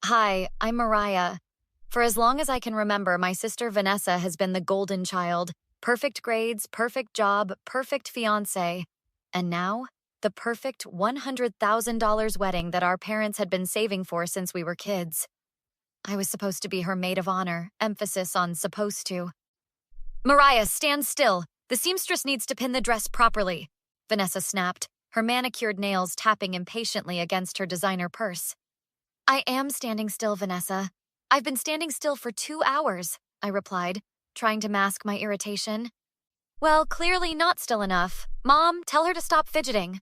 Hi, I'm Mariah. For as long as I can remember, my sister Vanessa has been the golden child. Perfect grades, perfect job, perfect fiance. And now, the perfect $100,000 wedding that our parents had been saving for since we were kids. I was supposed to be her maid of honor, emphasis on supposed to. Mariah, stand still. The seamstress needs to pin the dress properly, Vanessa snapped, her manicured nails tapping impatiently against her designer purse. I am standing still, Vanessa. I've been standing still for 2 hours, I replied, trying to mask my irritation. Well, clearly not still enough. Mom, tell her to stop fidgeting.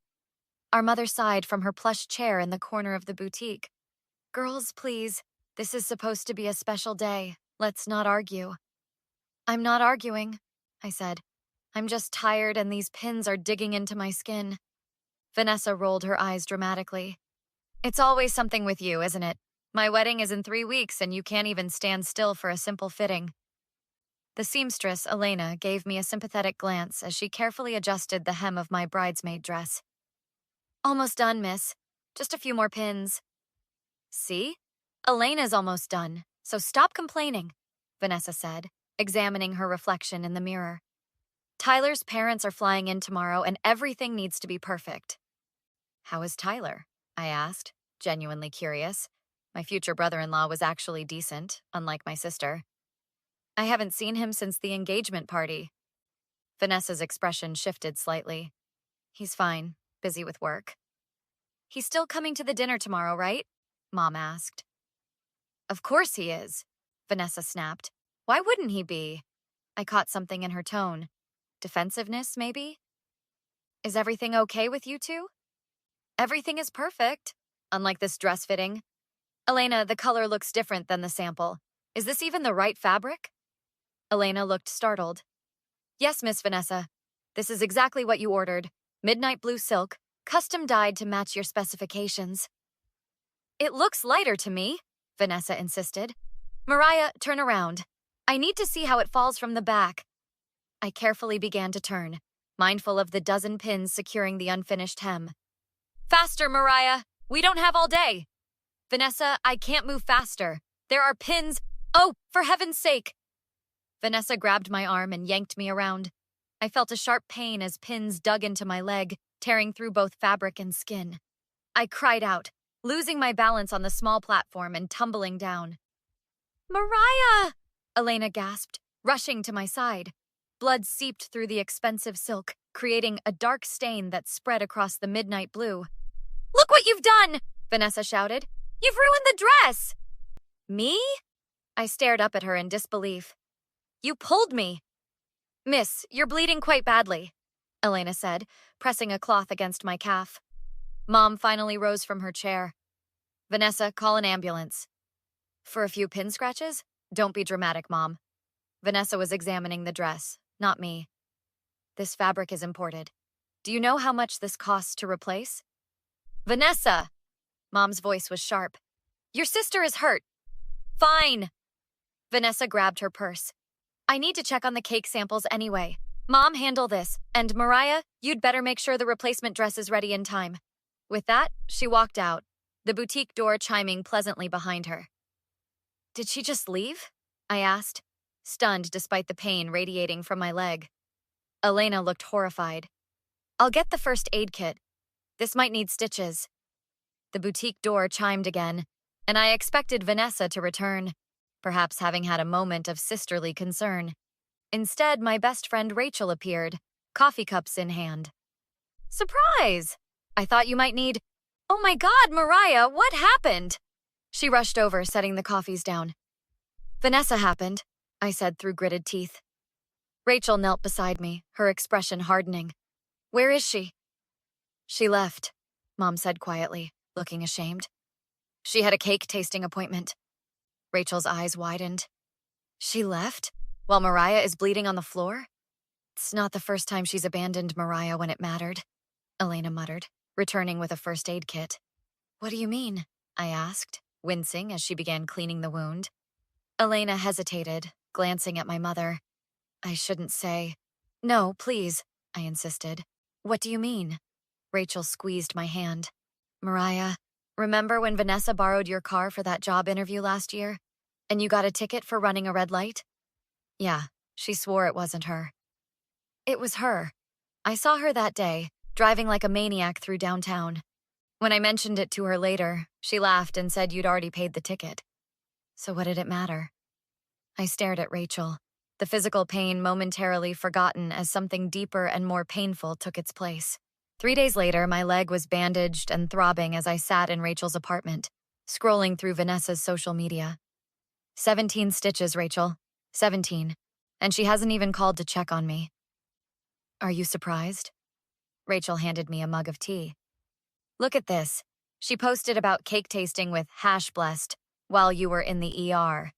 Our mother sighed from her plush chair in the corner of the boutique. Girls, please. This is supposed to be a special day. Let's not argue. I'm not arguing, I said. I'm just tired and these pins are digging into my skin. Vanessa rolled her eyes dramatically. It's always something with you, isn't it? My wedding is in 3 weeks and you can't even stand still for a simple fitting. The seamstress, Elena, gave me a sympathetic glance as she carefully adjusted the hem of my bridesmaid dress. Almost done, miss. Just a few more pins. See? Elena's almost done, so stop complaining, Vanessa said, examining her reflection in the mirror. Tyler's parents are flying in tomorrow and everything needs to be perfect. How is Tyler? I asked, genuinely curious. My future brother-in-law was actually decent, unlike my sister. I haven't seen him since the engagement party. Vanessa's expression shifted slightly. He's fine, busy with work. He's still coming to the dinner tomorrow, right? Mom asked. Of course he is, Vanessa snapped. Why wouldn't he be? I caught something in her tone. Defensiveness, maybe? Is everything okay with you two? Everything is perfect, unlike this dress fitting. Elena, the color looks different than the sample. Is this even the right fabric? Elena looked startled. Yes, Miss Vanessa. This is exactly what you ordered. Midnight blue silk, custom dyed to match your specifications. It looks lighter to me, Vanessa insisted. Mariah, turn around. I need to see how it falls from the back. I carefully began to turn, mindful of the dozen pins securing the unfinished hem. Faster, Mariah! We don't have all day! Vanessa, I can't move faster. There are pins. Oh, for heaven's sake! Vanessa grabbed my arm and yanked me around. I felt a sharp pain as pins dug into my leg, tearing through both fabric and skin. I cried out, losing my balance on the small platform and tumbling down. Mariah! Elena gasped, rushing to my side. Blood seeped through the expensive silk, creating a dark stain that spread across the midnight blue. Look what you've done! Vanessa shouted. You've ruined the dress! Me? I stared up at her in disbelief. You pulled me. Miss, you're bleeding quite badly, Elena said, pressing a cloth against my calf. Mom finally rose from her chair. Vanessa, call an ambulance. For a few pin scratches? Don't be dramatic, Mom. Vanessa was examining the dress, not me. This fabric is imported. Do you know how much this costs to replace? Vanessa! Mom's voice was sharp. Your sister is hurt. Fine. Vanessa grabbed her purse. I need to check on the cake samples anyway. Mom, handle this. And Mariah, you'd better make sure the replacement dress is ready in time. With that, she walked out, the boutique door chiming pleasantly behind her. Did she just leave? I asked, stunned despite the pain radiating from my leg. Elena looked horrified. I'll get the first aid kit. This might need stitches. The boutique door chimed again, and I expected Vanessa to return, perhaps having had a moment of sisterly concern. Instead, my best friend Rachel appeared, coffee cups in hand. Surprise! I thought you might need... Oh my God, Mariah, what happened? She rushed over, setting the coffees down. Vanessa happened, I said through gritted teeth. Rachel knelt beside me, her expression hardening. Where is she? She left, Mom said quietly, looking ashamed. She had a cake tasting appointment. Rachel's eyes widened. She left? While Mariah is bleeding on the floor? It's not the first time she's abandoned Mariah when it mattered, Elena muttered, returning with a first aid kit. What do you mean? I asked, wincing as she began cleaning the wound. Elena hesitated, glancing at my mother. I shouldn't say. No, please, I insisted. What do you mean? Rachel squeezed my hand. Mariah, Remember when Vanessa borrowed your car for that job interview last year? And you got a ticket for running a red light? Yeah, she swore it wasn't her. It was her. I saw her that day, driving like a maniac through downtown. When I mentioned it to her later, she laughed and said you'd already paid the ticket. So what did it matter? I stared at Rachel, the physical pain momentarily forgotten as something deeper and more painful took its place. 3 days later, my leg was bandaged and throbbing as I sat in Rachel's apartment, scrolling through Vanessa's social media. 17 stitches, Rachel. 17. And she hasn't even called to check on me. Are you surprised? Rachel handed me a mug of tea. Look at this. She posted about cake tasting with #blessed while you were in the ER.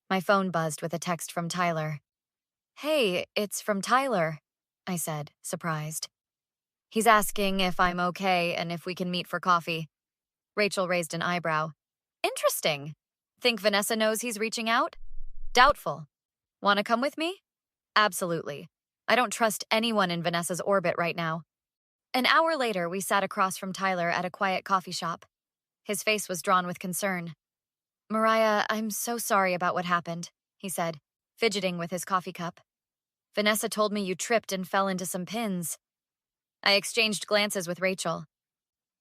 My phone buzzed with a text from Tyler. Hey, it's from Tyler, I said, surprised. He's asking if I'm okay and if we can meet for coffee. Rachel raised an eyebrow. Interesting. Think Vanessa knows he's reaching out? Doubtful. Want to come with me? Absolutely. I don't trust anyone in Vanessa's orbit right now. An hour later, we sat across from Tyler at a quiet coffee shop. His face was drawn with concern. Mariah, I'm so sorry about what happened, he said, fidgeting with his coffee cup. Vanessa told me you tripped and fell into some pins. I exchanged glances with Rachel.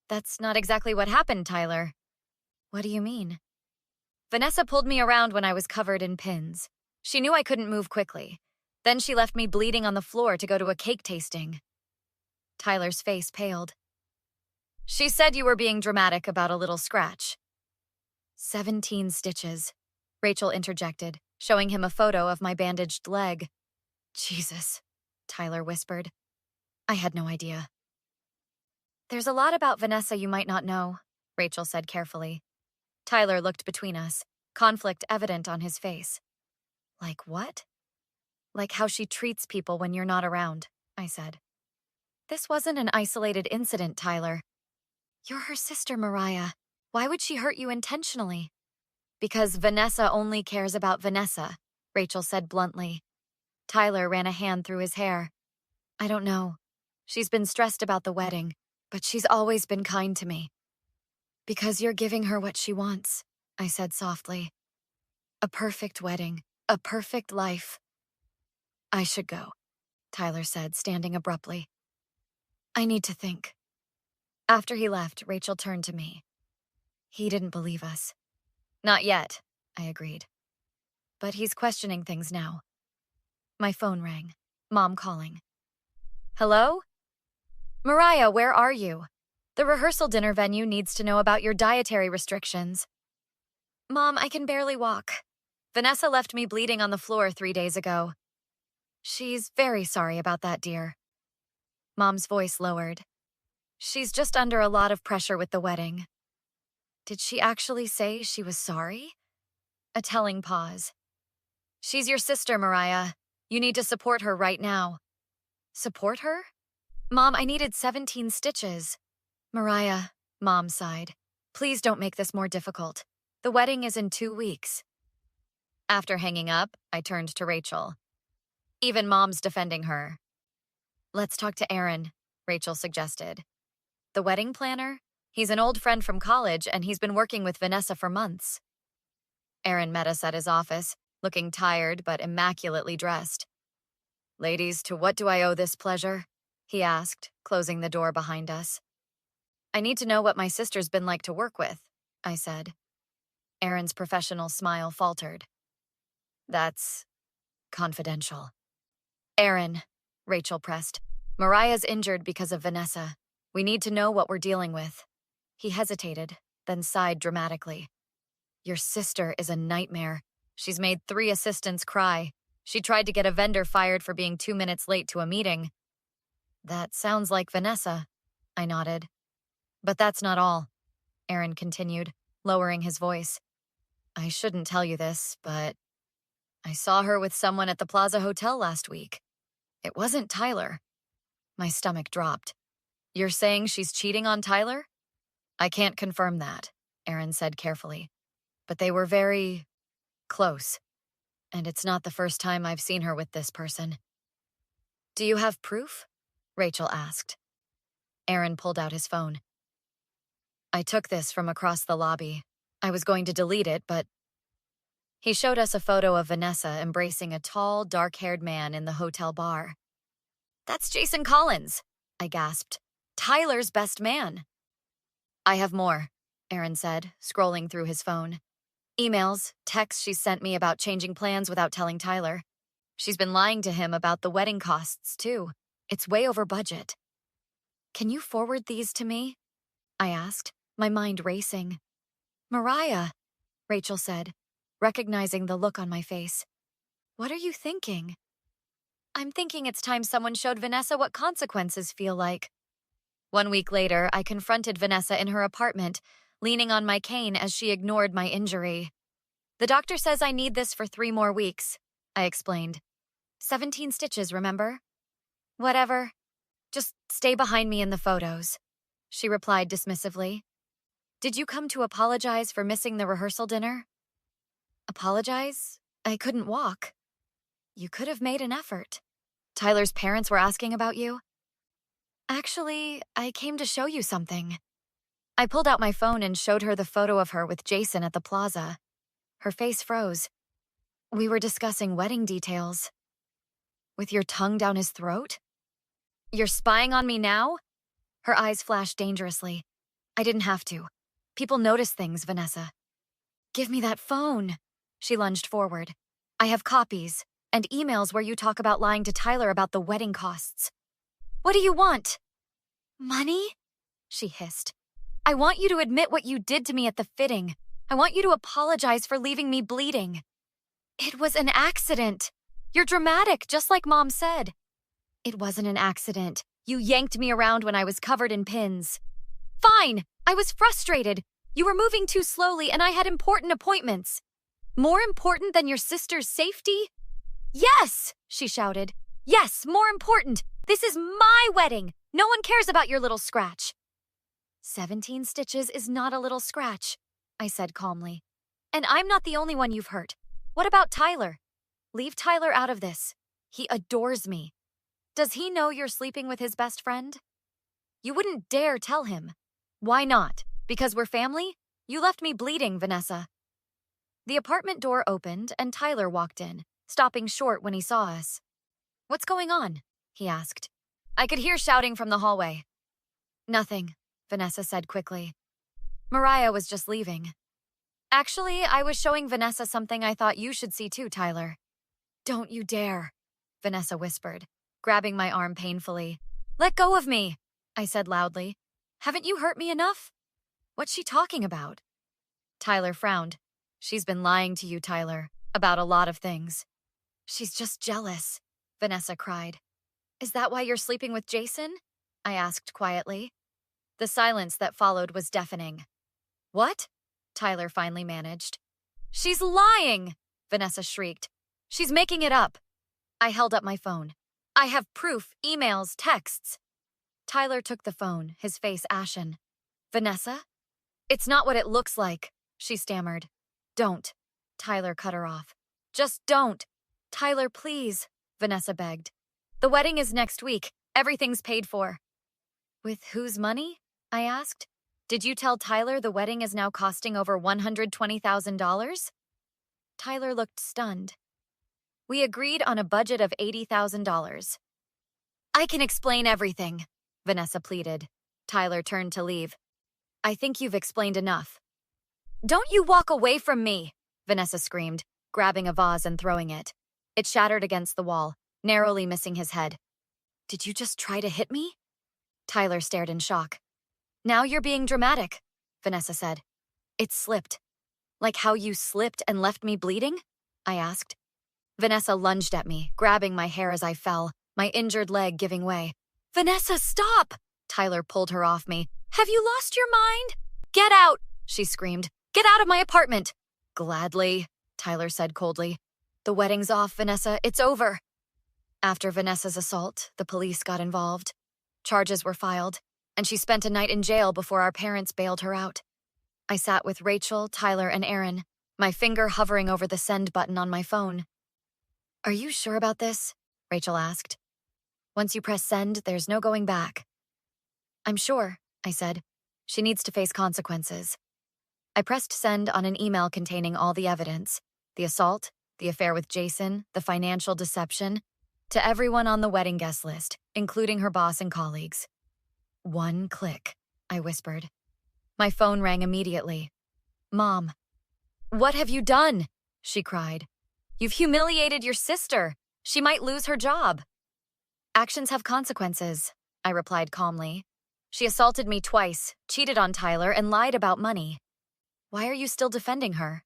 That's not exactly what happened, Tyler. What do you mean? Vanessa pulled me around when I was covered in pins. She knew I couldn't move quickly. Then she left me bleeding on the floor to go to a cake tasting. Tyler's face paled. She said you were being dramatic about a little scratch. 17 stitches, Rachel interjected, showing him a photo of my bandaged leg. Jesus, Tyler whispered. I had no idea. There's a lot about Vanessa you might not know, Rachel said carefully. Tyler looked between us, conflict evident on his face. Like what? Like how she treats people when you're not around, I said. This wasn't an isolated incident, Tyler. You're her sister, Mariah. Why would she hurt you intentionally? Because Vanessa only cares about Vanessa, Rachel said bluntly. Tyler ran a hand through his hair. I don't know. She's been stressed about the wedding, but she's always been kind to me. Because you're giving her what she wants, I said softly. A perfect wedding, a perfect life. I should go, Tyler said, standing abruptly. I need to think. After he left, Rachel turned to me. He didn't believe us. Not yet, I agreed. But he's questioning things now. My phone rang. Mom calling. Hello? Mariah, where are you? The rehearsal dinner venue needs to know about your dietary restrictions. Mom, I can barely walk. Vanessa left me bleeding on the floor 3 days ago. She's very sorry about that, dear. Mom's voice lowered. She's just under a lot of pressure with the wedding. Did she actually say she was sorry? A telling pause. She's your sister, Mariah. You need to support her right now. Support her? Mom, I needed 17 stitches. Mariah, Mom sighed. Please don't make this more difficult. The wedding is in 2 weeks. After hanging up, I turned to Rachel. Even Mom's defending her. Let's talk to Aaron, Rachel suggested. The wedding planner? He's an old friend from college, and he's been working with Vanessa for months. Aaron met us at his office, looking tired but immaculately dressed. Ladies, to what do I owe this pleasure? He asked, closing the door behind us. I need to know what my sister's been like to work with, I said. Aaron's professional smile faltered. That's confidential. Aaron, Rachel pressed. Mariah's injured because of Vanessa. We need to know what we're dealing with. He hesitated, then sighed dramatically. Your sister is a nightmare. She's made 3 assistants cry. She tried to get a vendor fired for being 2 minutes late to a meeting. That sounds like Vanessa, I nodded. But that's not all, Aaron continued, lowering his voice. I shouldn't tell you this, but I saw her with someone at the Plaza Hotel last week. It wasn't Tyler. My stomach dropped. You're saying she's cheating on Tyler? I can't confirm that, Aaron said carefully. But they were very close. And it's not the first time I've seen her with this person. Do you have proof? Rachel asked. Aaron pulled out his phone. I took this from across the lobby. I was going to delete it, but he showed us a photo of Vanessa embracing a tall, dark-haired man in the hotel bar. That's Jason Collins, I gasped. Tyler's best man. I have more, Aaron said, scrolling through his phone. Emails, texts she sent me about changing plans without telling Tyler. She's been lying to him about the wedding costs, too. It's way over budget. Can you forward these to me? I asked, my mind racing. Mariah, Rachel said, recognizing the look on my face. What are you thinking? I'm thinking it's time someone showed Vanessa what consequences feel like. 1 week later, I confronted Vanessa in her apartment, leaning on my cane as she ignored my injury. The doctor says I need this for 3 more weeks, I explained. 17 stitches, remember? Whatever. Just stay behind me in the photos, she replied dismissively. Did you come to apologize for missing the rehearsal dinner? Apologize? I couldn't walk. You could have made an effort. Tyler's parents were asking about you? Actually, I came to show you something. I pulled out my phone and showed her the photo of her with Jason at the plaza. Her face froze. We were discussing wedding details. With your tongue down his throat? You're spying on me now? Her eyes flashed dangerously. I didn't have to. People notice things, Vanessa. Give me that phone. She lunged forward. I have copies and emails where you talk about lying to Tyler about the wedding costs. What do you want? Money? She hissed. I want you to admit what you did to me at the fitting. I want you to apologize for leaving me bleeding. It was an accident. You're dramatic, just like Mom said. It wasn't an accident. You yanked me around when I was covered in pins. Fine, I was frustrated. You were moving too slowly and I had important appointments. More important than your sister's safety? Yes, she shouted. Yes, more important. This is my wedding. No one cares about your little scratch. 17 stitches is not a little scratch, I said calmly. And I'm not the only one you've hurt. What about Tyler? Leave Tyler out of this. He adores me. Does he know you're sleeping with his best friend? You wouldn't dare tell him. Why not? Because we're family? You left me bleeding, Vanessa. The apartment door opened and Tyler walked in, stopping short when he saw us. What's going on? He asked. I could hear shouting from the hallway. Nothing, Vanessa said quickly. Mariah was just leaving. Actually, I was showing Vanessa something I thought you should see too, Tyler. Don't you dare, Vanessa whispered, grabbing my arm painfully. Let go of me, I said loudly. Haven't you hurt me enough? What's she talking about? Tyler frowned. She's been lying to you, Tyler, about a lot of things. She's just jealous, Vanessa cried. Is that why you're sleeping with Jason? I asked quietly. The silence that followed was deafening. What? Tyler finally managed. She's lying, Vanessa shrieked. She's making it up. I held up my phone. I have proof, emails, texts. Tyler took the phone, his face ashen. Vanessa? It's not what it looks like, she stammered. Don't. Tyler cut her off. Just don't. Tyler, please, Vanessa begged. The wedding is next week. Everything's paid for. With whose money? I asked. Did you tell Tyler the wedding is now costing over $120,000? Tyler looked stunned. We agreed on a budget of $80,000. I can explain everything, Vanessa pleaded. Tyler turned to leave. I think you've explained enough. Don't you walk away from me, Vanessa screamed, grabbing a vase and throwing it. It shattered against the wall, narrowly missing his head. Did you just try to hit me? Tyler stared in shock. Now you're being dramatic, Vanessa said. It slipped. Like how you slipped and left me bleeding? I asked. Vanessa lunged at me, grabbing my hair as I fell, my injured leg giving way. Vanessa, stop! Tyler pulled her off me. Have you lost your mind? Get out, she screamed. Get out of my apartment. Gladly, Tyler said coldly. The wedding's off, Vanessa. It's over. After Vanessa's assault, the police got involved. Charges were filed, and she spent a night in jail before our parents bailed her out. I sat with Rachel, Tyler, and Aaron, my finger hovering over the send button on my phone. Are you sure about this? Rachel asked. Once you press send, there's no going back. I'm sure, I said. She needs to face consequences. I pressed send on an email containing all the evidence: the assault, the affair with Jason, the financial deception, to everyone on the wedding guest list, including her boss and colleagues. One click, I whispered. My phone rang immediately. Mom. What have you done? She cried. You've humiliated your sister. She might lose her job. Actions have consequences, I replied calmly. She assaulted me twice, cheated on Tyler, and lied about money. Why are you still defending her?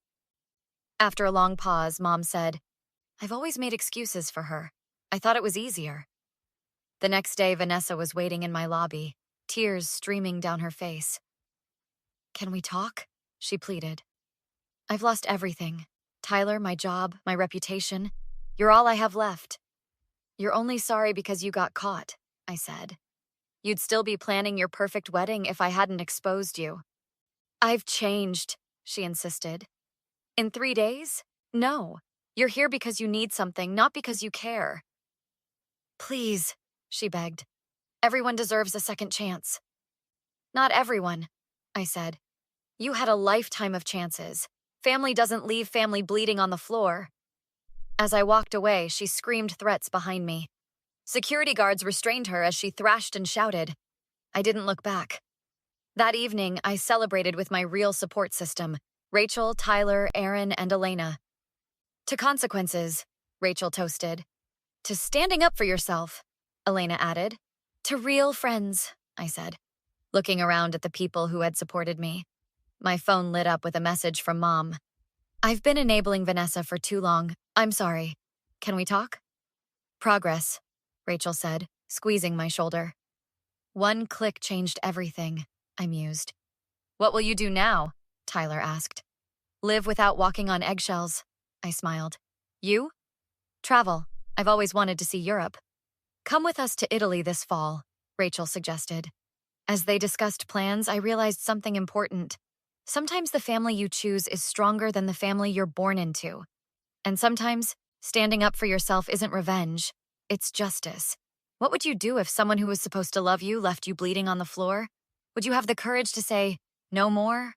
After a long pause, Mom said, I've always made excuses for her. I thought it was easier. The next day, Vanessa was waiting in my lobby, tears streaming down her face. Can we talk? She pleaded. I've lost everything. Tyler, my job, my reputation. You're all I have left. You're only sorry because you got caught, I said. You'd still be planning your perfect wedding if I hadn't exposed you. I've changed, she insisted. In 3 days? No. You're here because you need something, not because you care. Please, she begged. Everyone deserves a second chance. Not everyone, I said. You had a lifetime of chances. Family doesn't leave family bleeding on the floor. As I walked away, she screamed threats behind me. Security guards restrained her as she thrashed and shouted. I didn't look back. That evening, I celebrated with my real support system: Rachel, Tyler, Aaron, and Elena. To consequences, Rachel toasted. To standing up for yourself, Elena added. To real friends, I said, looking around at the people who had supported me. My phone lit up with a message from Mom. I've been enabling Vanessa for too long. I'm sorry. Can we talk? Progress, Rachel said, squeezing my shoulder. One click changed everything, I mused. What will you do now? Tyler asked. Live without walking on eggshells, I smiled. You? Travel. I've always wanted to see Europe. Come with us to Italy this fall, Rachel suggested. As they discussed plans, I realized something important. Sometimes the family you choose is stronger than the family you're born into. And sometimes, standing up for yourself isn't revenge, it's justice. What would you do if someone who was supposed to love you left you bleeding on the floor? Would you have the courage to say, no more?